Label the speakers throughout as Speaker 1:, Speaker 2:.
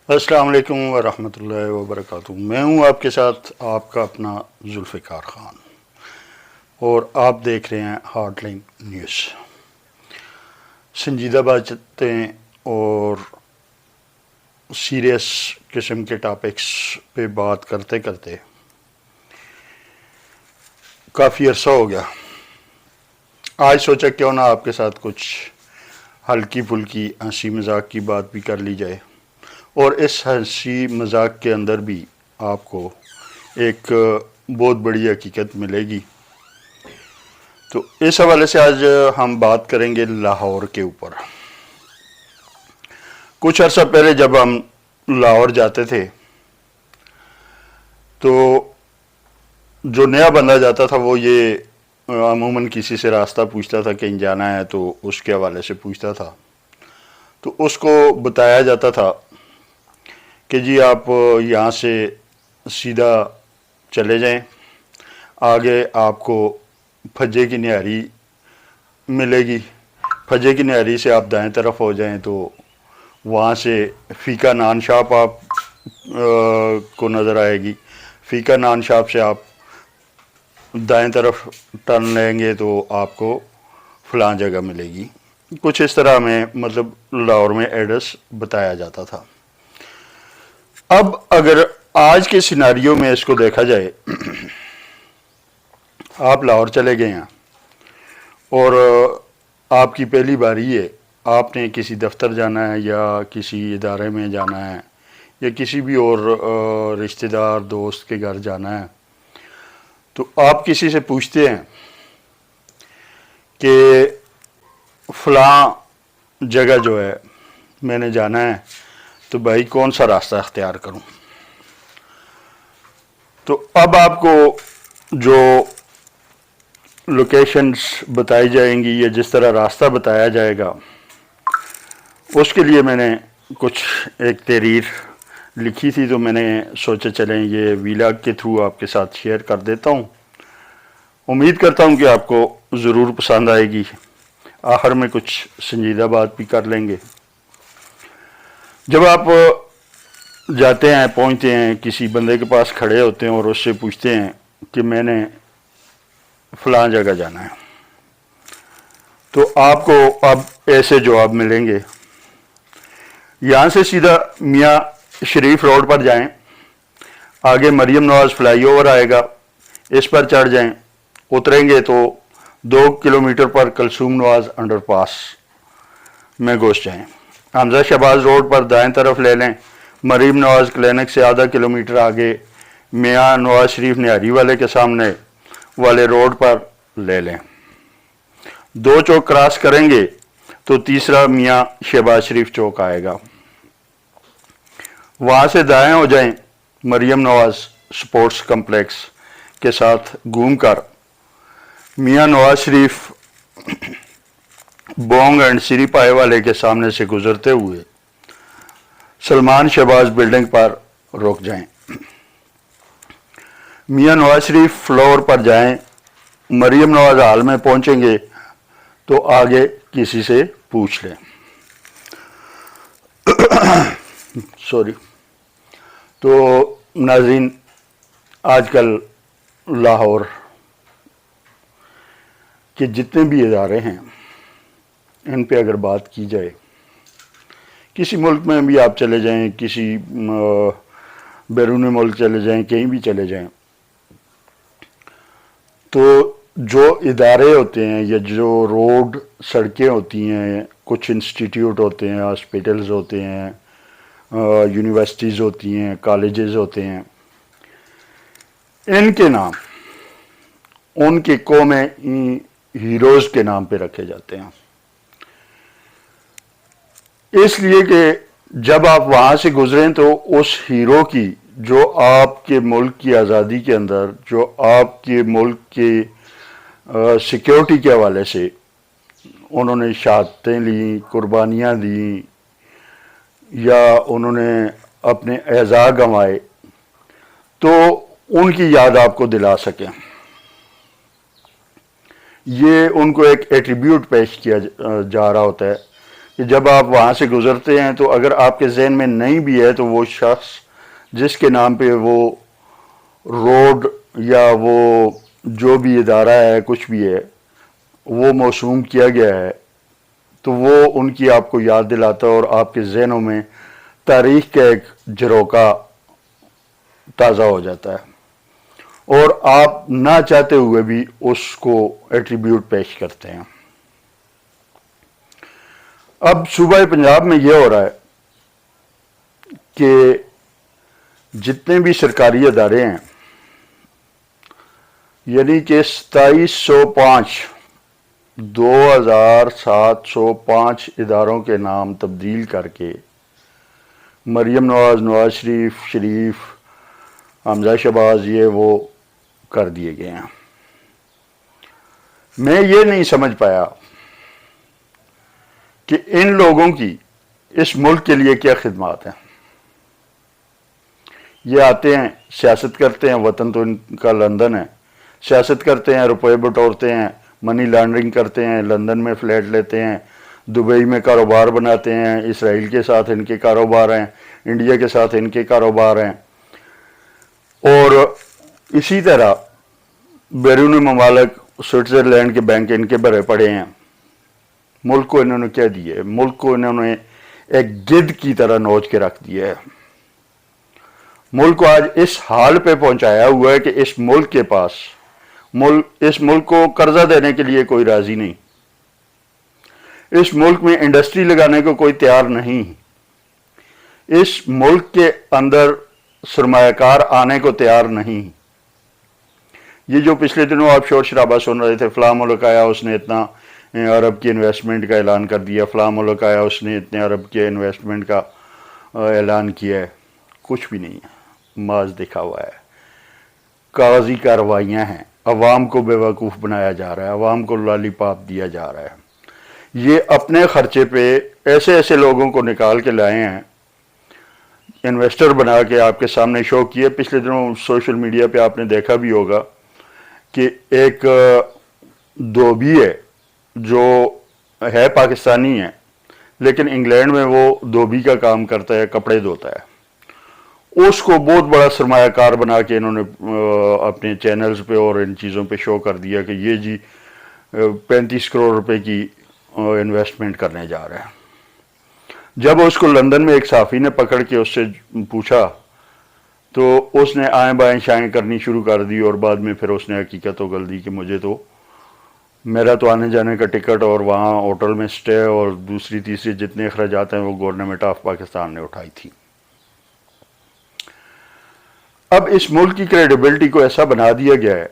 Speaker 1: السلام علیکم ورحمۃ اللہ وبرکاتہ۔ میں ہوں آپ کے ساتھ آپ کا اپنا ذوالفقار خان، اور آپ دیکھ رہے ہیں ہارٹ لائن نیوز۔ سنجیدہ باتیں اور سیریس قسم کے ٹاپکس پہ بات کرتے کرتے کافی عرصہ ہو گیا۔ آج سوچا کیوں نہ آپ کے ساتھ کچھ ہلکی پھلکی ہنسی مذاق کی بات بھی کر لی جائے، اور اس ہنسی مذاق کے اندر بھی آپ کو ایک بہت بڑی حقیقت ملے گی۔ تو اس حوالے سے آج ہم بات کریں گے لاہور کے اوپر۔ کچھ عرصہ پہلے جب ہم لاہور جاتے تھے تو جو نیا بندہ جاتا تھا وہ یہ عموماً کسی سے راستہ پوچھتا تھا، کہیں جانا ہے تو اس کے حوالے سے پوچھتا تھا، تو اس کو بتایا جاتا تھا کہ جی آپ یہاں سے سیدھا چلے جائیں، آگے آپ کو پھجے کی نہاری ملے گی، پھجے کی نہاری سے آپ دائیں طرف ہو جائیں تو وہاں سے فیکا نان شاپ آپ کو نظر آئے گی، فیکا نان شاپ سے آپ دائیں طرف ٹرن لیں گے تو آپ کو فلاں جگہ ملے گی۔ کچھ اس طرح میں مطلب لاہور میں ایڈریس بتایا جاتا تھا۔ اب اگر آج کے سیناریو میں اس کو دیکھا جائے، آپ لاہور چلے گئے ہیں اور آپ کی پہلی باری ہے، آپ نے کسی دفتر جانا ہے یا کسی ادارے میں جانا ہے یا کسی بھی اور رشتہ دار دوست کے گھر جانا ہے، تو آپ کسی سے پوچھتے ہیں کہ فلاں جگہ جو ہے میں نے جانا ہے، تو بھائی کون سا راستہ اختیار کروں؟ تو اب آپ کو جو لوکیشنز بتائی جائیں گی یا جس طرح راستہ بتایا جائے گا، اس کے لیے میں نے کچھ ایک تحریر لکھی تھی، تو میں نے سوچا چلیں یہ ویلاگ کے تھرو آپ کے ساتھ شیئر کر دیتا ہوں۔ امید کرتا ہوں کہ آپ کو ضرور پسند آئے گی، آخر میں کچھ سنجیدہ بات بھی کر لیں گے۔ جب آپ جاتے ہیں، پہنچتے ہیں، کسی بندے کے پاس کھڑے ہوتے ہیں اور اس سے پوچھتے ہیں کہ میں نے فلاں جگہ جانا ہے، تو آپ کو اب ایسے جواب ملیں گے۔ یہاں سے سیدھا میاں شریف روڈ پر جائیں، آگے مریم نواز فلائی اوور آئے گا، اس پر چڑھ جائیں، اتریں گے تو 2 کلومیٹر پر کلثوم نواز انڈر پاس میں گھس جائیں، حمزہ شہباز روڈ پر دائیں طرف لے لیں، مریم نواز کلینک سے آدھا کلومیٹر آگے میاں نواز شریف نہاری والے کے سامنے والے روڈ پر لے لیں، 2 چوک کراس کریں گے تو تیسرا میاں شہباز شریف چوک آئے گا، وہاں سے دائیں ہو جائیں، مریم نواز سپورٹس کمپلیکس کے ساتھ گھوم کر میاں نواز شریف بونگ اینڈ سری پائے والے کے سامنے سے گزرتے ہوئے سلمان شہباز بلڈنگ پر رک جائیں، میاں نواز شریف فلور پر جائیں، مریم نواز ہال میں پہنچیں گے تو آگے کسی سے پوچھ لیں۔ سوری۔ تو ناظرین، آج کل لاہور کے جتنے بھی ادارے ہیں ان پہ اگر بات کی جائے، کسی ملک میں بھی آپ چلے جائیں، کسی بیرون ملک چلے جائیں، کہیں بھی چلے جائیں، تو جو ادارے ہوتے ہیں یا جو روڈ سڑکیں ہوتی ہیں، کچھ انسٹیٹیوٹ ہوتے ہیں، ہاسپٹلز ہوتے ہیں، یونیورسٹیز ہوتی ہیں، کالجز ہوتے ہیں، ان کے نام ان کے قومی ہیروز کے نام پہ رکھے جاتے ہیں، اس لیے کہ جب آپ وہاں سے گزریں تو اس ہیرو کی جو آپ کے ملک کی آزادی کے اندر، جو آپ کے ملک کے سیکیورٹی کے حوالے سے انہوں نے شہادتیں لیں، قربانیاں دیں، یا انہوں نے اپنے اعزاز گنوائے، تو ان کی یاد آپ کو دلا سکیں، یہ ان کو ایک ایٹریبیوٹ پیش کیا جا رہا ہوتا ہے کہ جب آپ وہاں سے گزرتے ہیں تو اگر آپ کے ذہن میں نہیں بھی ہے تو وہ شخص جس کے نام پہ وہ روڈ یا وہ جو بھی ادارہ ہے کچھ بھی ہے وہ موسوم کیا گیا ہے تو وہ ان کی آپ کو یاد دلاتا ہے اور آپ کے ذہنوں میں تاریخ کا ایک جھروکا تازہ ہو جاتا ہے اور آپ نہ چاہتے ہوئے بھی اس کو ایٹریبیوٹ پیش کرتے ہیں۔ اب صوبہ پنجاب میں یہ ہو رہا ہے کہ جتنے بھی سرکاری ادارے ہیں یعنی کہ 2705 اداروں کے نام تبدیل کر کے مریم نواز، نواز شریف، حمزہ شہباز یہ وہ کر دیے گئے ہیں۔ میں یہ نہیں سمجھ پایا کہ ان لوگوں کی اس ملک کے لیے کیا خدمات ہیں۔ یہ آتے ہیں، سیاست کرتے ہیں، وطن تو ان کا لندن ہے، سیاست کرتے ہیں، روپے بٹورتے ہیں، منی لانڈرنگ کرتے ہیں، لندن میں فلیٹ لیتے ہیں، دبئی میں کاروبار بناتے ہیں، اسرائیل کے ساتھ ان کے کاروبار ہیں، انڈیا کے ساتھ ان کے کاروبار ہیں، اور اسی طرح بیرون ممالک سوئٹزرلینڈ کے بینک ان کے بھرے پڑے ہیں۔ ملک کو انہوں نے کیا دیا ہے؟ ملک کو انہوں نے ایک گدھ کی طرح نوچ کے رکھ دیا ہے۔ ملک کو آج اس حال پہ پہنچایا ہوا ہے کہ اس ملک کے پاس اس ملک کو قرضہ دینے کے لیے کوئی راضی نہیں، اس ملک میں انڈسٹری لگانے کو کوئی تیار نہیں، اس ملک کے اندر سرمایہ کار آنے کو تیار نہیں۔ یہ جو پچھلے دنوں آپ شور شرابہ سن رہے تھے، فلاں ملک آیا اس نے اتنا ارب کی انویسٹمنٹ کا اعلان کر دیا، فلاں ملک آیا اس نے اتنے ارب کے انویسٹمنٹ کا اعلان کیا ہے، کچھ بھی نہیں ہے، ماز دکھا ہوا ہے، کاغذی کارروائیاں ہیں، عوام کو بے وقوف بنایا جا رہا ہے، عوام کو لالی پاپ دیا جا رہا ہے۔ یہ اپنے خرچے پہ ایسے ایسے لوگوں کو نکال کے لائے ہیں، انویسٹر بنا کے آپ کے سامنے شو کیے۔ پچھلے دنوں سوشل میڈیا پہ آپ نے دیکھا بھی ہوگا کہ ایک دھوبی ہے جو ہے پاکستانی ہے لیکن انگلینڈ میں وہ دھوبی کا کام کرتا ہے، کپڑے دھوتا ہے، اس کو بہت بڑا سرمایہ کار بنا کے انہوں نے اپنے چینلز پہ اور ان چیزوں پہ شو کر دیا کہ یہ جی 35 کروڑ روپے کی انویسٹمنٹ کرنے جا رہے ہیں۔ جب اس کو لندن میں ایک صحافی نے پکڑ کے اس سے پوچھا تو اس نے آئیں بائیں شائیں کرنی شروع کر دی اور بعد میں پھر اس نے حقیقت اگل دی کہ مجھے تو میرا تو آنے جانے کا ٹکٹ اور وہاں ہوٹل میں سٹے اور دوسری تیسری جتنے اخراجات ہیں وہ گورنمنٹ آف پاکستان نے اٹھائی تھی۔ اب اس ملک کی کریڈیبلٹی کو ایسا بنا دیا گیا ہے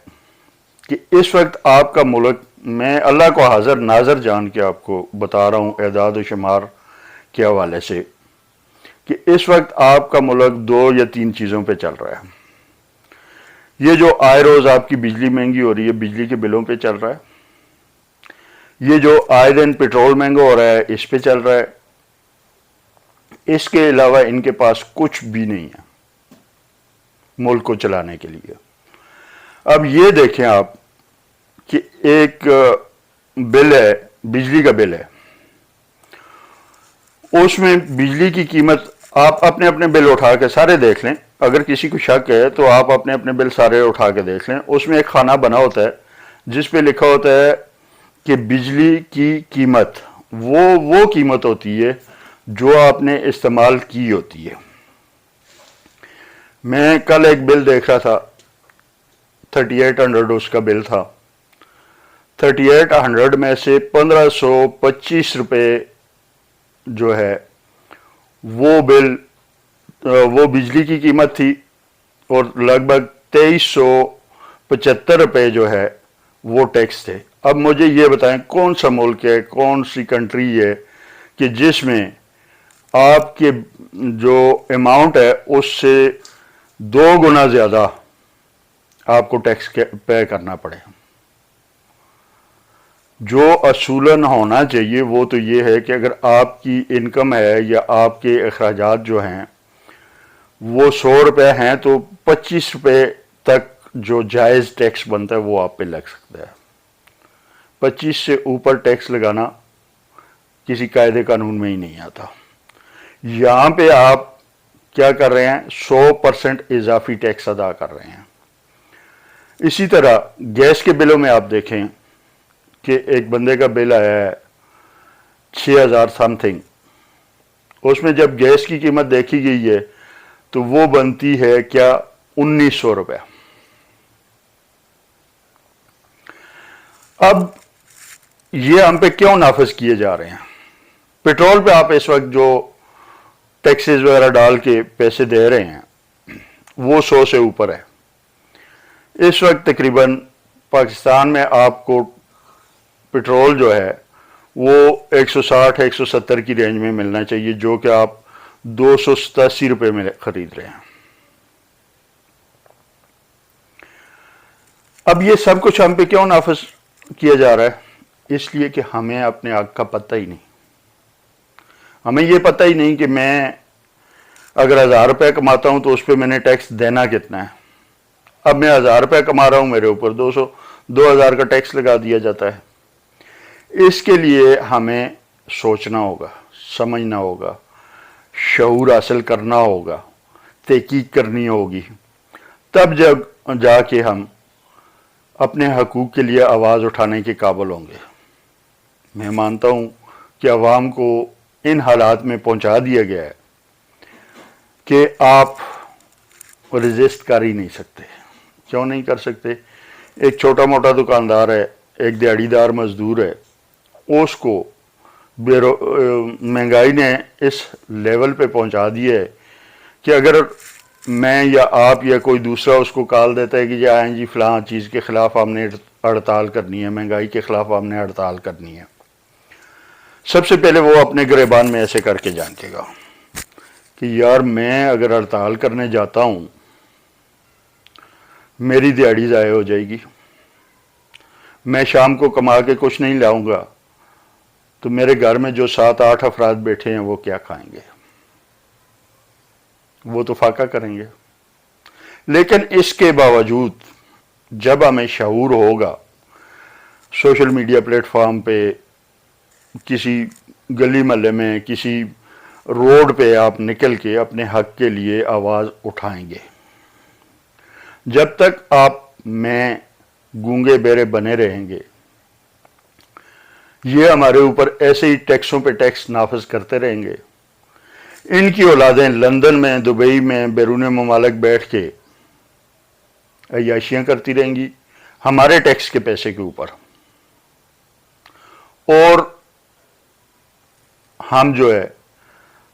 Speaker 1: کہ اس وقت آپ کا ملک، میں اللہ کو حاضر ناظر جان کے آپ کو بتا رہا ہوں اعداد و شمار کے حوالے سے، کہ اس وقت آپ کا ملک 2 یا 3 چیزوں پہ چل رہا ہے۔ یہ جو آئے روز آپ کی بجلی مہنگی ہو رہی ہے، بجلی کے بلوں پہ چل رہا ہے، یہ جو آئے دن پیٹرول مہنگا ہو رہا ہے اس پہ چل رہا ہے، اس کے علاوہ ان کے پاس کچھ بھی نہیں ہے ملک کو چلانے کے لیے۔ اب یہ دیکھیں آپ کہ ایک بل ہے، بجلی کا بل ہے، اس میں بجلی کی قیمت، آپ اپنے اپنے بل اٹھا کے سارے دیکھ لیں، اگر کسی کو شک ہے تو آپ اپنے اپنے بل سارے اٹھا کے دیکھ لیں، اس میں ایک خانہ بنا ہوتا ہے جس پہ لکھا ہوتا ہے کہ بجلی کی قیمت وہ قیمت ہوتی ہے جو آپ نے استعمال کی ہوتی ہے۔ میں کل ایک بل دیکھ رہا تھا، 3800 اس کا بل تھا، 3800 میں سے 1525 روپے جو ہے وہ بل وہ بجلی کی قیمت تھی اور لگ بھگ 2375 روپے جو ہے وہ ٹیکس تھے۔ اب مجھے یہ بتائیں کون سا ملک ہے، کون سی کنٹری ہے کہ جس میں آپ کے جو اماؤنٹ ہے اس سے 2 گنا زیادہ آپ کو ٹیکس پے کرنا پڑے۔ جو اصولاً ہونا چاہیے وہ تو یہ ہے کہ اگر آپ کی انکم ہے یا آپ کے اخراجات جو ہیں وہ 100 روپے ہیں تو 25 روپے تک جو جائز ٹیکس بنتا ہے وہ آپ پہ لگ سکتا ہے۔ 25 سے اوپر ٹیکس لگانا کسی قاعدے قانون میں ہی نہیں آتا. یہاں پہ آپ کیا کر رہے ہیں؟ 100% اضافی ٹیکس ادا کر رہے ہیں. اسی طرح گیس کے بلوں میں آپ دیکھیں کہ ایک بندے کا بل آیا ہے 6,000 سم تھنگ. اس میں جب گیس کی قیمت دیکھی گئی ہے تو وہ بنتی ہے کیا؟ 1,900 روپے. اب یہ ہم پہ کیوں نافذ کیے جا رہے ہیں؟ پیٹرول پہ آپ اس وقت جو ٹیکسز وغیرہ ڈال کے پیسے دے رہے ہیں وہ 100 سے اوپر ہے. اس وقت تقریباً پاکستان میں آپ کو پیٹرول جو ہے وہ 160-170 کی رینج میں ملنا چاہیے، جو کہ آپ 287 روپے میں خرید رہے ہیں. اب یہ سب کچھ ہم پہ کیوں نافذ کیا جا رہا ہے؟ اس لیے کہ ہمیں اپنے حق کا پتہ ہی نہیں. ہمیں یہ پتہ ہی نہیں کہ میں اگر 1,000 روپے کماتا ہوں تو اس پہ میں نے ٹیکس دینا کتنا ہے. اب میں 1,000 روپے کما رہا ہوں، میرے اوپر 2,000 کا ٹیکس لگا دیا جاتا ہے. اس کے لیے ہمیں سوچنا ہوگا، سمجھنا ہوگا، شعور حاصل کرنا ہوگا، تحقیق کرنی ہوگی. تب جب جا کے ہم اپنے حقوق کے لیے آواز اٹھانے کے قابل ہوں گے. میں مانتا ہوں کہ عوام کو ان حالات میں پہنچا دیا گیا ہے کہ آپ ریزسٹ کر ہی نہیں سکتے. کیوں نہیں کر سکتے؟ ایک چھوٹا موٹا دکاندار ہے، ایک دیہڑی دار مزدور ہے، اس کو مہنگائی نے اس لیول پہ پہنچا دیا ہے کہ اگر میں یا آپ یا کوئی دوسرا اس کو کال دیتا ہے کہ جی آئیں جی فلاں چیز کے خلاف ہم نے ہڑتال کرنی ہے، مہنگائی کے خلاف ہم نے ہڑتال کرنی ہے، سب سے پہلے وہ اپنے گریبان میں ایسے کر کے جانچے گا کہ یار میں اگر ہڑتال کرنے جاتا ہوں میری دیہڑی ضائع ہو جائے گی، میں شام کو کما کے کچھ نہیں لاؤں گا تو میرے گھر میں جو 7-8 افراد بیٹھے ہیں وہ کیا کھائیں گے؟ وہ تو فاقہ کریں گے. لیکن اس کے باوجود جب ہمیں شعور ہوگا، سوشل میڈیا پلیٹ فارم پہ، کسی گلی محلے میں، کسی روڈ پہ آپ نکل کے اپنے حق کے لیے آواز اٹھائیں گے. جب تک آپ میں گونگے بیرے بنے رہیں گے، یہ ہمارے اوپر ایسے ہی ٹیکسوں پہ ٹیکس نافذ کرتے رہیں گے. ان کی اولادیں لندن میں، دبئی میں، بیرون ممالک بیٹھ کے عیاشیاں کرتی رہیں گی ہمارے ٹیکس کے پیسے کے اوپر، اور ہم جو ہے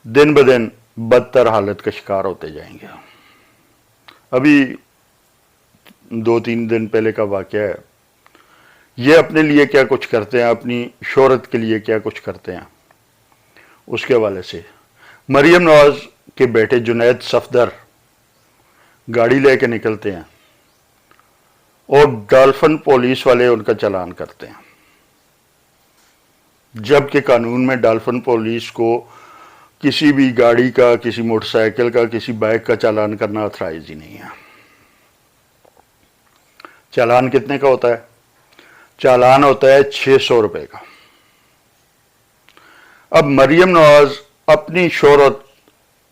Speaker 1: دن بدن بدتر حالت کا شکار ہوتے جائیں گے. ابھی 2-3 دن پہلے کا واقعہ ہے. یہ اپنے لیے کیا کچھ کرتے ہیں، اپنی شہرت کے لیے کیا کچھ کرتے ہیں، اس کے حوالے سے مریم نواز کے بیٹے جنید صفدر گاڑی لے کے نکلتے ہیں اور ڈالفن پولیس والے ان کا چلان کرتے ہیں، جبکہ قانون میں ڈالفن پولیس کو کسی بھی گاڑی کا، کسی موٹر سائیکل کا، کسی بائک کا چالان کرنا اتھرائز ہی نہیں ہے. چالان کتنے کا ہوتا ہے؟ چالان ہوتا ہے 600 روپے کا. اب مریم نواز اپنی شہرت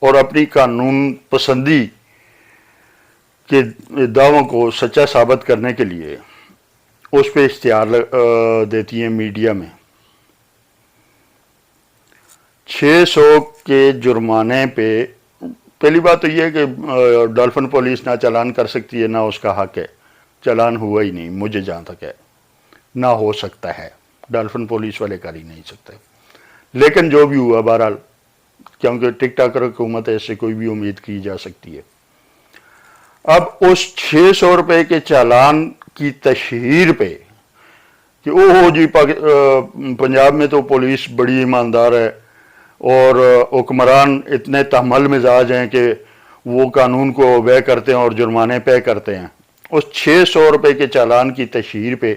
Speaker 1: اور اپنی قانون پسندی کے دعووں کو سچا ثابت کرنے کے لیے اس پہ اشتہار دیتی ہیں میڈیا میں. 600 کے جرمانے پہ پہلی بات تو یہ ہے کہ ڈالفن پولیس نہ چالان کر سکتی ہے، نہ اس کا حق ہے. چالان ہوا ہی نہیں مجھے جہاں تک ہے، نہ ہو سکتا ہے، ڈالفن پولیس والے کر ہی نہیں سکتے. لیکن جو بھی ہوا بہرحال، کیونکہ ٹک ٹاکر حکومت ہے، اس سے کوئی بھی امید کی جا سکتی ہے. اب اس 600 روپے کے چالان کی تشہیر پہ کہ اوہ جی پنجاب میں تو پولیس بڑی ایماندار ہے اور حکمران اتنے تحمل مزاج ہیں کہ وہ قانون کو اوبے کرتے ہیں اور جرمانے پے کرتے ہیں، اس 600 روپے کے چالان کی تشہیر پہ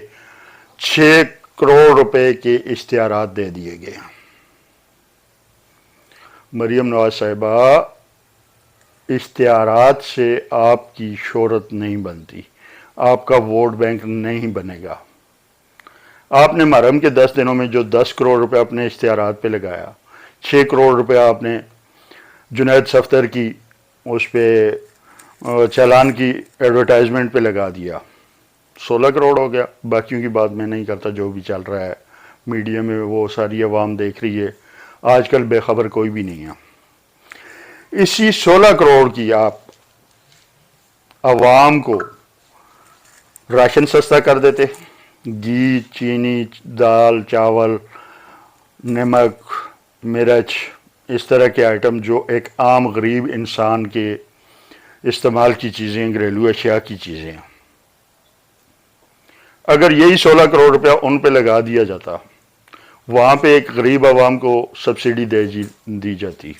Speaker 1: 6 کروڑ روپے کے اشتہارات دے دیے گئے. مریم نواز صاحبہ، اشتہارات سے آپ کی شہرت نہیں بنتی، آپ کا ووٹ بینک نہیں بنے گا. آپ نے محرم کے 10 دنوں میں جو 10 کروڑ روپے اپنے اشتہارات پہ لگایا، 6 کروڑ روپے آپ نے جنید صفدر کی اس پہ چالان کی ایڈورٹائزمنٹ پہ لگا دیا، 16 کروڑ ہو گیا. باقیوں کی بات میں نہیں کرتا، جو بھی چل رہا ہے میڈیا میں وہ ساری عوام دیکھ رہی ہے، آج کل بے خبر کوئی بھی نہیں ہے. اسی 16 کروڑ کی آپ عوام کو راشن سستا کر دیتے، گھی، چینی، دال، چاول، نمک، مرچ، اس طرح کے آئٹم جو ایک عام غریب انسان کے استعمال کی چیزیں، گھریلو اشیاء کی چیزیں. اگر یہی 16 کروڑ روپیہ ان پہ لگا دیا جاتا، وہاں پہ ایک غریب عوام کو سبسڈی دی جاتی،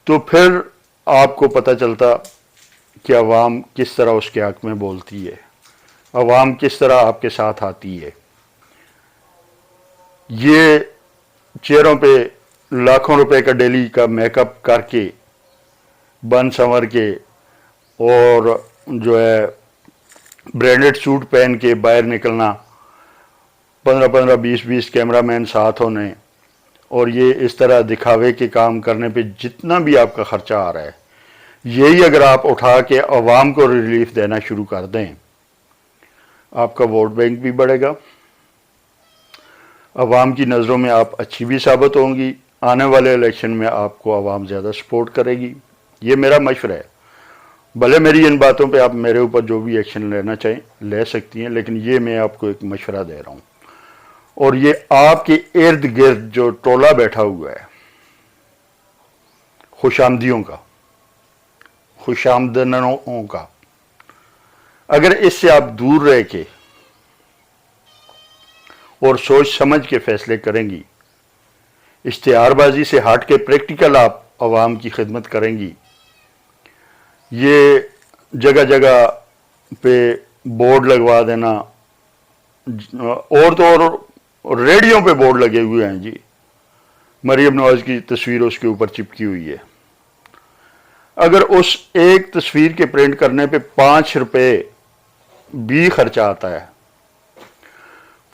Speaker 1: تو پھر آپ کو پتہ چلتا کہ عوام کس طرح اس کے حق میں بولتی ہے، عوام کس طرح آپ کے ساتھ آتی ہے. یہ چہروں پہ لاکھوں روپے کا ڈیلی کا میک اپ کر کے، بن سنور کے، اور جو ہے برانڈڈ سوٹ پہن کے باہر نکلنا، 15 20 کیمرہ مین ساتھ ہونے، اور یہ اس طرح دکھاوے کے کام کرنے پہ جتنا بھی آپ کا خرچہ آ رہا ہے، یہی اگر آپ اٹھا کے عوام کو ریلیف دینا شروع کر دیں، آپ کا ووٹ بینک بھی بڑھے گا، عوام کی نظروں میں آپ اچھی بھی ثابت ہوں گی، آنے والے الیکشن میں آپ کو عوام زیادہ سپورٹ کرے گی. یہ میرا مشورہ ہے. بھلے میری ان باتوں پہ آپ میرے اوپر جو بھی ایکشن لینا چاہیں لے سکتی ہیں، لیکن یہ میں آپ کو ایک مشورہ دے رہا ہوں. اور یہ آپ کے ارد گرد جو ٹولہ بیٹھا ہوا ہے خوش آمدیوں کا، خوش آمدنوں کا، اگر اس سے آپ دور رہ کے اور سوچ سمجھ کے فیصلے کریں گی، اشتہار بازی سے ہٹ کے پریکٹیکل آپ عوام کی خدمت کریں گی، یہ جگہ جگہ پہ بورڈ لگوا دینا، اور تو اور ریڈیو پہ بورڈ لگے ہوئے ہیں جی، مریم نواز کی تصویر اس کے اوپر چپکی ہوئی ہے. اگر اس ایک تصویر کے پرنٹ کرنے پہ 5 روپے بھی خرچہ آتا ہے،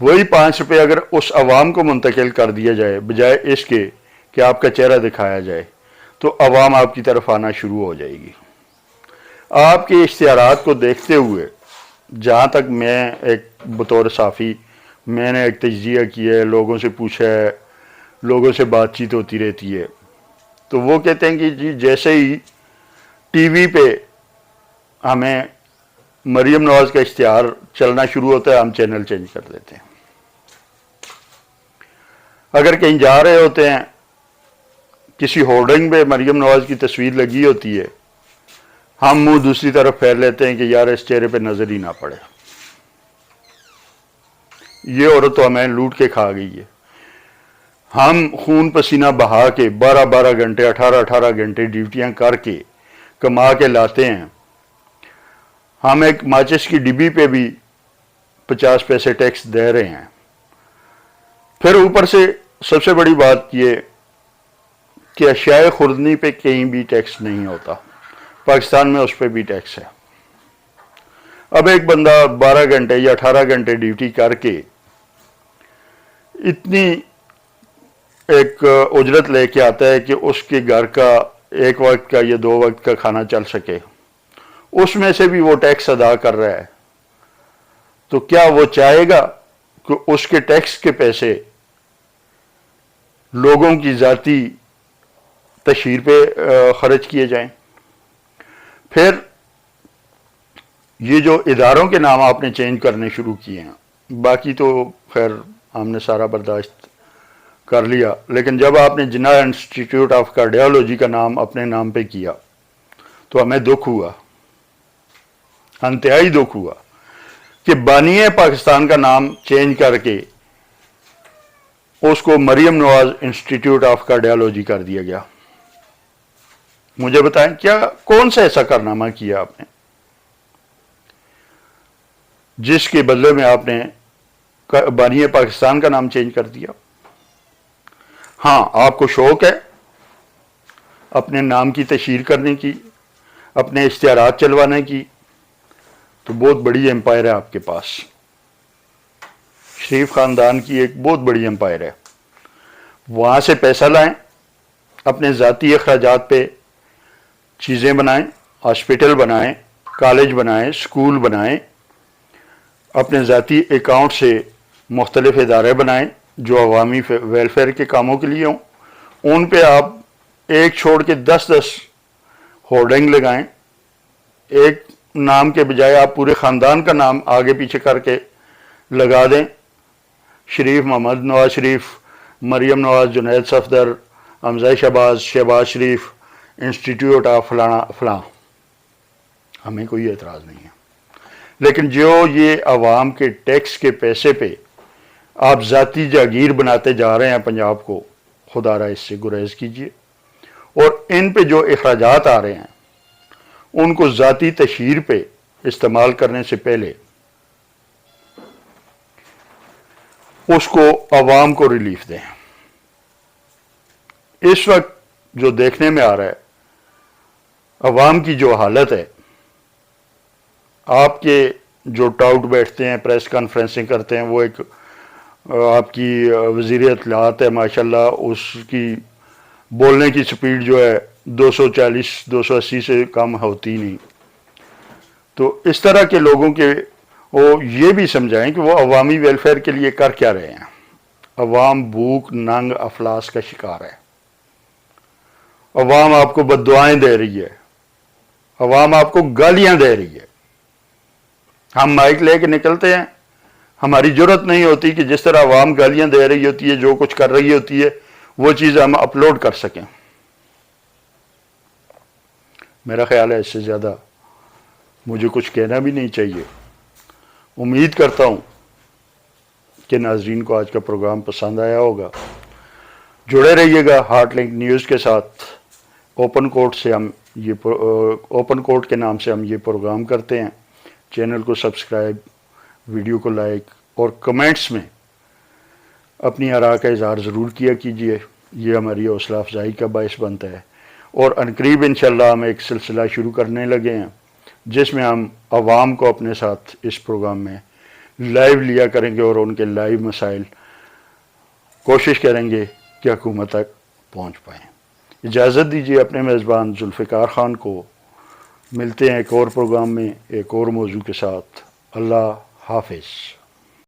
Speaker 1: وہی 5 روپے اگر اس عوام کو منتقل کر دیا جائے بجائے اس کے کہ آپ کا چہرہ دکھایا جائے، تو عوام آپ کی طرف آنا شروع ہو جائے گی. آپ کے اشتہارات کو دیکھتے ہوئے، جہاں تک میں ایک بطور صحافی میں نے ایک تجزیہ کیا ہے، لوگوں سے پوچھا ہے، لوگوں سے بات چیت ہوتی رہتی ہے، تو وہ کہتے ہیں کہ جی جیسے ہی ٹی وی پہ ہمیں مریم نواز کا اشتہار چلنا شروع ہوتا ہے، ہم چینل چینج کر دیتے ہیں. اگر کہیں جا رہے ہوتے ہیں، کسی ہورڈنگ پہ مریم نواز کی تصویر لگی ہوتی ہے، ہم منہ دوسری طرف پھیر لیتے ہیں کہ یار اس چہرے پہ نظر ہی نہ پڑے، یہ عورت تو ہمیں لوٹ کے کھا گئی ہے. ہم خون پسینہ بہا کے 12 گھنٹے 18 گھنٹے ڈیوٹیاں کر کے کما کے لاتے ہیں، ہم ایک ماچس کی ڈبی پہ بھی 50 پیسے ٹیکس دے رہے ہیں. پھر اوپر سے سب سے بڑی بات یہ کہ اشیاء خوردنی پہ کہیں بھی ٹیکس نہیں ہوتا، پاکستان میں اس پہ بھی ٹیکس ہے. اب ایک بندہ 12 گھنٹے یا 18 گھنٹے ڈیوٹی کر کے اتنی ایک اجرت لے کے آتا ہے کہ اس کے گھر کا ایک وقت کا یا 2 وقت کا کھانا چل سکے، اس میں سے بھی وہ ٹیکس ادا کر رہا ہے، تو کیا وہ چاہے گا کہ اس کے ٹیکس کے پیسے لوگوں کی ذاتی تشہیر پہ خرچ کیے جائیں؟ پھر یہ جو اداروں کے نام آپ نے چینج کرنے شروع کیے ہیں، باقی تو خیر ہم نے سارا برداشت کر لیا، لیکن جب آپ نے جناح انسٹیٹیوٹ آف کارڈیالوجی کا نام اپنے نام پہ کیا تو ہمیں دکھ ہوا، انتہائی دکھ ہوا کہ بانی پاکستان کا نام چینج کر کے اس کو Maryam Nawaz institute of cardiology کر دیا گیا. مجھے بتائیں کیا کون سا ایسا کارنامہ کیا آپ نے جس کے بدلے میں آپ نے بانی پاکستان کا نام چینج کر دیا؟ ہاں آپ کو شوق ہے اپنے نام کی تشہیر کرنے کی، اپنے اشتہارات چلوانے کی، تو بہت بڑی امپائر ہے آپ کے پاس. شریف خاندان کی ایک بہت بڑی امپائر ہے، وہاں سے پیسہ لائیں، اپنے ذاتی اخراجات پہ چیزیں بنائیں، ہاسپٹل بنائیں، کالج بنائیں، سکول بنائیں، اپنے ذاتی اکاؤنٹ سے مختلف ادارے بنائیں جو عوامی ویلفیئر کے کاموں کے لیے ہوں، ان پہ آپ ایک چھوڑ کے 10 ہورڈنگ لگائیں، ایک نام کے بجائے آپ پورے خاندان کا نام آگے پیچھے کر کے لگا دیں، شریف محمد نواز شریف، مریم نواز، جنید صفدر، حمزہ شہباز، شہباز شریف انسٹیٹیوٹ آف فلانا فلاں، ہمیں کوئی اعتراض نہیں ہے۔ لیکن جو یہ عوام کے ٹیکس کے پیسے پہ آپ ذاتی جاگیر بناتے جا رہے ہیں پنجاب کو، خدا را اس سے گریز کیجیے، اور ان پہ جو اخراجات آ رہے ہیں ان کو ذاتی تشہیر پہ استعمال کرنے سے پہلے اس کو عوام کو ریلیف دیں۔ اس وقت جو دیکھنے میں آ رہا ہے، عوام کی جو حالت ہے، آپ کے جو ٹاؤٹ بیٹھتے ہیں، پریس کانفرنسنگ کرتے ہیں، وہ ایک آپ کی وزیر اطلاعات ہے ماشاءاللہ، اس کی بولنے کی سپیڈ جو ہے 240 280 سے کم ہوتی نہیں۔ تو اس طرح کے لوگوں کے وہ یہ بھی سمجھائیں کہ وہ عوامی ویلفیئر کے لیے کر کیا رہے ہیں۔ عوام بھوک ننگ افلاس کا شکار ہے، عوام آپ کو بددعائیں دے رہی ہے، عوام آپ کو گالیاں دے رہی ہے۔ ہم مائک لے کے نکلتے ہیں، ہماری جرت نہیں ہوتی کہ جس طرح عوام گالیاں دے رہی ہوتی ہے، جو کچھ کر رہی ہوتی ہے، وہ چیز ہم اپلوڈ کر سکیں۔ میرا خیال ہے اس سے زیادہ مجھے کچھ کہنا بھی نہیں چاہیے۔ امید کرتا ہوں کہ ناظرین کو آج کا پروگرام پسند آیا ہوگا۔ جڑے رہیے گا ہارٹ لنک نیوز کے ساتھ۔ اوپن کورٹ کے نام سے ہم یہ پروگرام کرتے ہیں۔ چینل کو سبسکرائب، ویڈیو کو لائک اور کمنٹس میں اپنی آراء کا اظہار ضرور کیا کیجیے، یہ ہماری حوصلہ افزائی کا باعث بنتا ہے۔ اور عنقریب انشاءاللہ ہم ایک سلسلہ شروع کرنے لگے ہیں جس میں ہم عوام کو اپنے ساتھ اس پروگرام میں لائیو لیا کریں گے اور ان کے لائیو مسائل کوشش کریں گے کہ حکومت تک پہنچ پائیں۔ اجازت دیجیے اپنے میزبان ذوالفقار خان کو، ملتے ہیں ایک اور پروگرام میں ایک اور موضوع کے ساتھ۔ اللہ حافظ۔